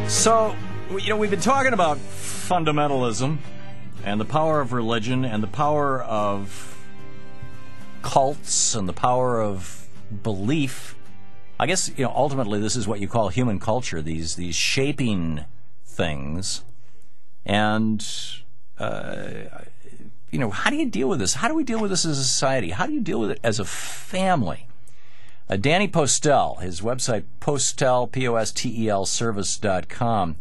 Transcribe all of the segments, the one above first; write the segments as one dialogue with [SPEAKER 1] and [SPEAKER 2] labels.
[SPEAKER 1] So, we've been talking about fundamentalism and the power of religion and the power of cults and the power of belief. I guess, ultimately this is what you call human culture, these shaping things. And, how do you deal with this? How do we deal with this as a society? How do you deal with it as a family? Danny Postel, his website, Postel, Postel service.com,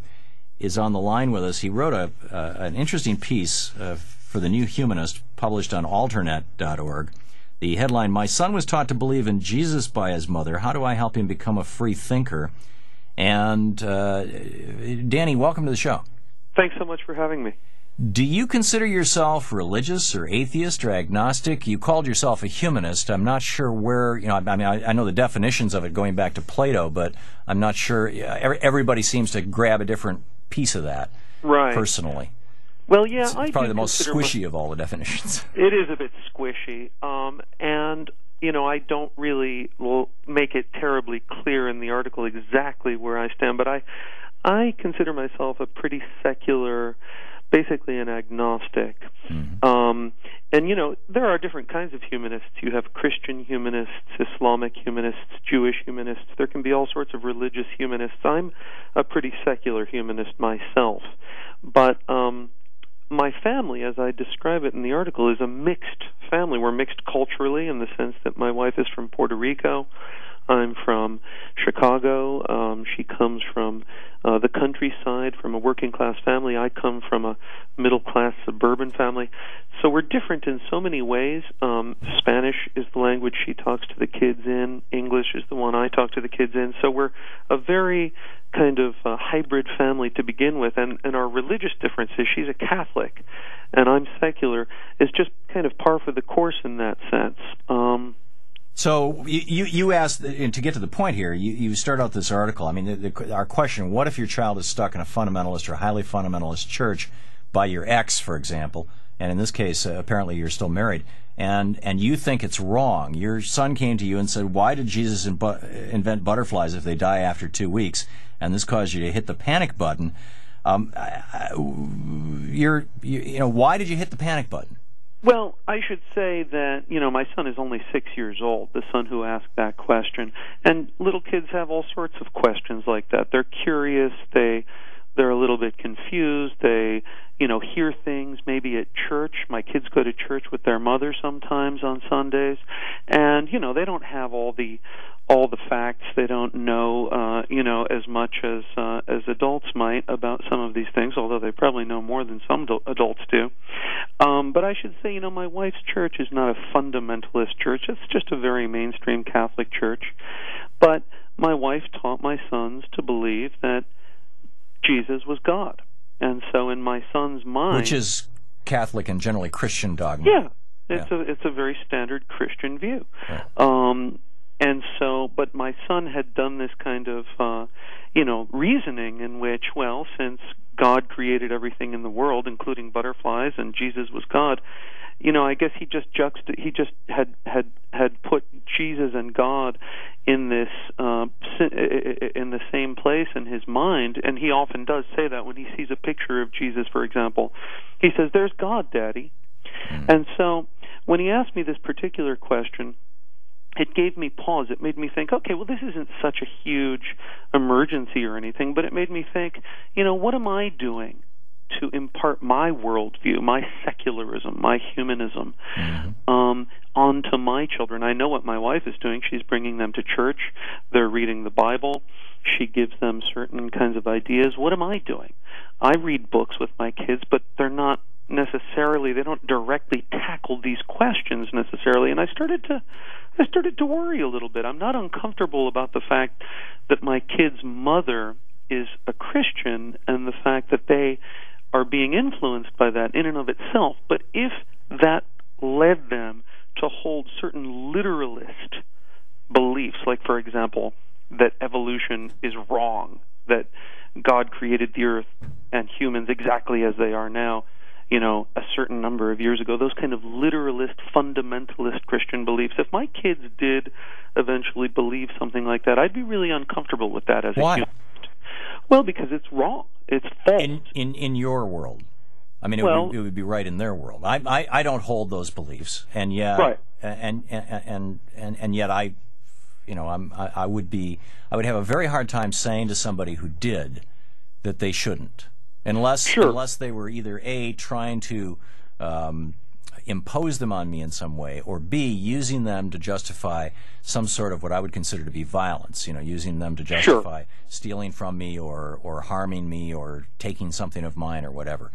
[SPEAKER 1] is on the line with us. He wrote an interesting piece for the New Humanist, published on alternet.org. The headline, "My son was taught to believe in Jesus by his mother. How do I help him become a free thinker?" And Danny, welcome to the show.
[SPEAKER 2] Thanks so much for having me.
[SPEAKER 1] Do you consider yourself religious or atheist or agnostic? You called yourself a humanist. I'm not sure where, I know the definitions of it going back to Plato, but I'm not sure. Everybody seems to grab a different piece of that,
[SPEAKER 2] right,
[SPEAKER 1] personally.
[SPEAKER 2] Well, yeah,
[SPEAKER 1] it's probably the most squishy of all the definitions.
[SPEAKER 2] It is a bit squishy, and I don't really make it terribly clear in the article exactly where I stand, but I consider myself a pretty secular, basically an agnostic. Mm-hmm. And, there are different kinds of humanists. You have Christian humanists, Islamic humanists, Jewish humanists. There can be all sorts of religious humanists. I'm a pretty secular humanist myself. But my family, as I describe it in the article, is a mixed family. We're mixed culturally in the sense that my wife is from Puerto Rico. I'm from Chicago. She comes from the countryside, from a working-class family. I come from a middle-class suburban family. So we're different in so many ways. Spanish is the language she talks to the kids in. English is the one I talk to the kids in. So we're a very kind of hybrid family to begin with. And our religious differences, she's a Catholic, and I'm secular, is just kind of par for the course in that sense.
[SPEAKER 1] So you asked, and to get to the point here, you start out this article. I mean, our question: what if your child is stuck in a fundamentalist or highly fundamentalist church by your ex, for example? And in this case, apparently you're still married, and you think it's wrong. Your son came to you and said, "Why did Jesus invent butterflies if they die after 2 weeks?" And this caused you to hit the panic button. Why did you hit the panic button?
[SPEAKER 2] Well, I should say that, my son is only 6 years old, the son who asked that question. And little kids have all sorts of questions like that. They're curious, they're a little bit confused, they, hear things maybe at church. My kids go to church with their mother sometimes on Sundays. And, they don't have all the facts. They don't know, as much as adults might about some of these things, although they probably know more than some adults do. But I should say, my wife's church is not a fundamentalist church. It's just a very mainstream Catholic church. But my wife taught my sons to believe that Jesus was God. And so in my son's mind...
[SPEAKER 1] Which is Catholic and generally Christian dogma.
[SPEAKER 2] Yeah. It's a very standard Christian view. Right. And so, but my son had done this kind of, reasoning in which, well, since God created everything in the world, including butterflies, and Jesus was God, I guess he just had put Jesus and God in this in the same place in his mind, and he often does say that when he sees a picture of Jesus, for example. He says, "There's God, Daddy." And so when he asked me this particular question, it gave me pause. It made me think, okay, well, this isn't such a huge emergency or anything, but it made me think, what am I doing to impart my worldview, my secularism, my humanism, onto my children? I know what my wife is doing. She's bringing them to church. They're reading the Bible. She gives them certain kinds of ideas. What am I doing? I read books with my kids, but they're not necessarily, they don't directly tackle these questions necessarily, and I started to worry a little bit. I'm not uncomfortable about the fact that my kid's mother is a Christian and the fact that they are being influenced by that in and of itself, but if that led them to hold certain literalist beliefs, like, for example, that evolution is wrong, that God created the earth and humans exactly as they are now, a certain number of years ago, those kind of literalist, fundamentalist Christian beliefs. If my kids did eventually believe something like that, I'd be really uncomfortable with that as a humanist. Well, because it's wrong. It's false.
[SPEAKER 1] In your world. I mean, it would be right in their world. I don't hold those beliefs, and yet,
[SPEAKER 2] right.
[SPEAKER 1] and yet I would have a very hard time saying to somebody who did that they shouldn't, unless they were either A, trying to impose them on me in some way, or B, using them to justify some sort of what I would consider to be violence, using them to justify stealing from me or harming me or taking something of mine or whatever.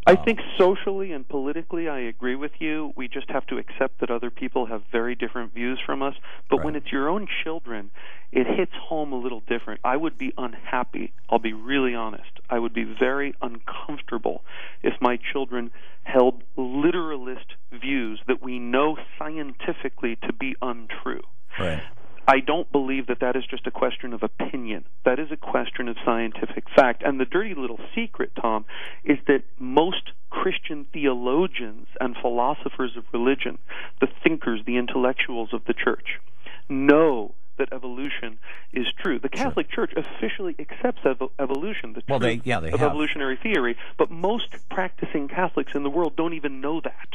[SPEAKER 2] I think socially and politically, I agree with you. We just have to accept that other people have very different views from us. But when it's your own children, it hits home a little different. I would be unhappy. I'll be really honest. I would be very uncomfortable if my children held literalist views that we know scientifically to be untrue.
[SPEAKER 1] Right.
[SPEAKER 2] I don't believe that that is just a question of opinion. That is a question of scientific fact. And the dirty little secret, Tom, is that most Christian theologians and philosophers of religion, the thinkers, the intellectuals of the church, know that evolution is true. The Catholic Church officially accepts evolution, the truth of evolutionary theory, but most practicing Catholics in the world don't even know that.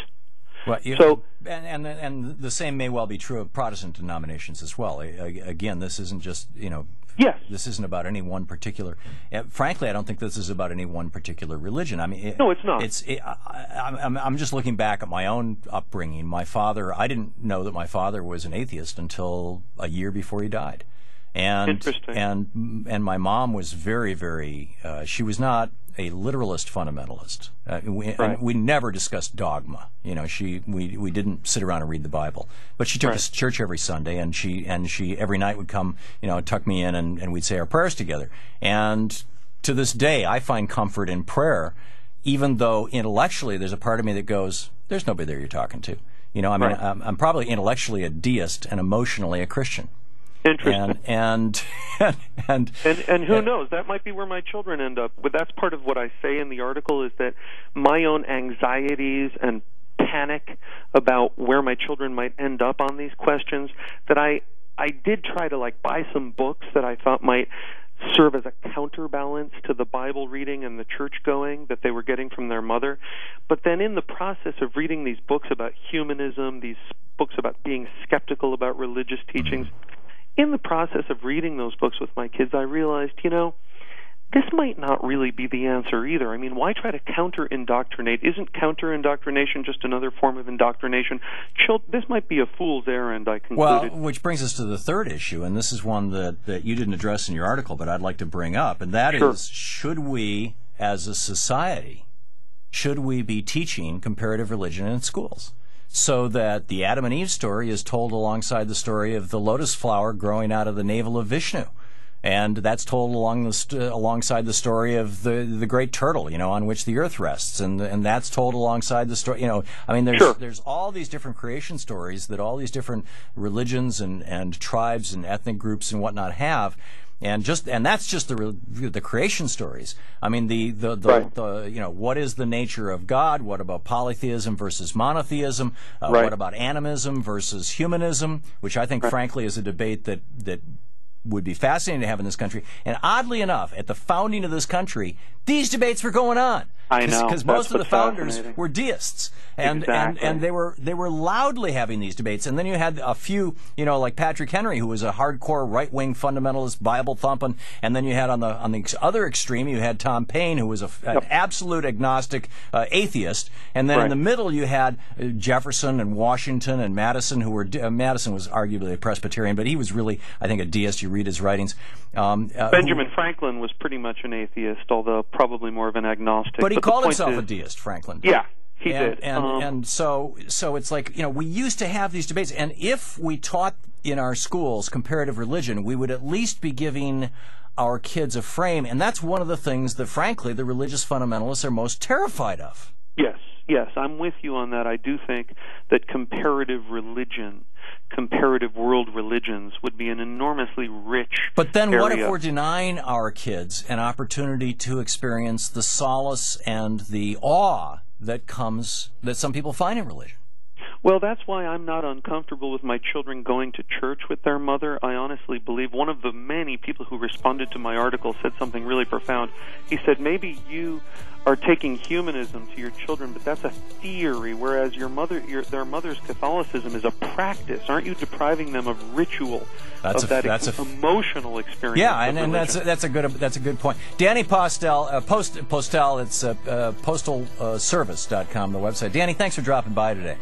[SPEAKER 1] Well, and the same may well be true of Protestant denominations as well. Again, this isn't just this isn't about any one particular. Frankly, I don't think this is about any one particular religion. I mean,
[SPEAKER 2] no, it's not.
[SPEAKER 1] I'm just looking back at my own upbringing. My father, I didn't know that my father was an atheist until a year before he died.
[SPEAKER 2] Interesting.
[SPEAKER 1] And my mom was very, very. She was not a literalist fundamentalist. We never discussed dogma. We didn't sit around and read the Bible. But she took us to church every Sunday, and she every night would come, tuck me in, and we'd say our prayers together. And to this day, I find comfort in prayer, even though intellectually there's a part of me that goes, "There's nobody there you're talking to." I'm probably intellectually a deist and emotionally a Christian.
[SPEAKER 2] Interesting.
[SPEAKER 1] And
[SPEAKER 2] who knows? That might be where my children end up. But that's part of what I say in the article, is that my own anxieties and panic about where my children might end up on these questions, that I did try to buy some books that I thought might serve as a counterbalance to the Bible reading and the church going that they were getting from their mother. But then in the process of reading these books about humanism, these books about being skeptical about religious teachings, in the process of reading those books with my kids, I realized, this might not really be the answer either. I mean, why try to counter-indoctrinate? Isn't counter-indoctrination just another form of indoctrination? This might be a fool's errand, I concluded.
[SPEAKER 1] Well, which brings us to the third issue, and this is one that you didn't address in your article, but I'd like to bring up, and that is, should we, as a society, be teaching comparative religion in schools? So that the Adam and Eve story is told alongside the story of the lotus flower growing out of the navel of Vishnu. And that's told alongside the story of the great turtle, on which the earth rests. And that's told alongside the story, there's all these different creation stories that all these different religions and tribes and ethnic groups and whatnot have. And that's just the creation stories. I mean, what is the nature of God? What about polytheism versus monotheism? What about animism versus humanism? Which I think, frankly, is a debate that would be fascinating to have in this country. And oddly enough, at the founding of this country, these debates were going on.
[SPEAKER 2] I know,
[SPEAKER 1] because most of the founders were deists, and they were loudly having these debates. And then you had a few, like Patrick Henry, who was a hardcore right-wing fundamentalist, Bible thumping, and then you had on the other extreme, you had Thom Paine, who was an absolute agnostic atheist, and then in the middle you had Jefferson and Washington and Madison, who were Madison was arguably a Presbyterian, but he was really, I think, a deist. You read his writings.
[SPEAKER 2] Benjamin Franklin was pretty much an atheist, although probably more of an agnostic.
[SPEAKER 1] But he called himself a deist, Franklin.
[SPEAKER 2] Yeah, he did.
[SPEAKER 1] And so it's like, we used to have these debates, and if we taught in our schools comparative religion, we would at least be giving our kids a frame, and that's one of the things that, frankly, the religious fundamentalists are most terrified of.
[SPEAKER 2] Yes, I'm with you on that. I do think that comparative religion, comparative world religions would be an enormously rich
[SPEAKER 1] But then
[SPEAKER 2] area.
[SPEAKER 1] What if we're denying our kids an opportunity to experience the solace and the awe that some people find in religion.
[SPEAKER 2] Well, that's why I'm not uncomfortable with my children going to church with their mother. I honestly believe one of the many people who responded to my article said something really profound. He said, maybe you are taking humanism to your children, but that's a theory, whereas their mother's Catholicism is a practice. Aren't you depriving them of ritual, emotional experience?
[SPEAKER 1] Yeah, and that's a good point. Danny Postel, Postel, it's postalservice.com, the website. Danny, thanks for dropping by today.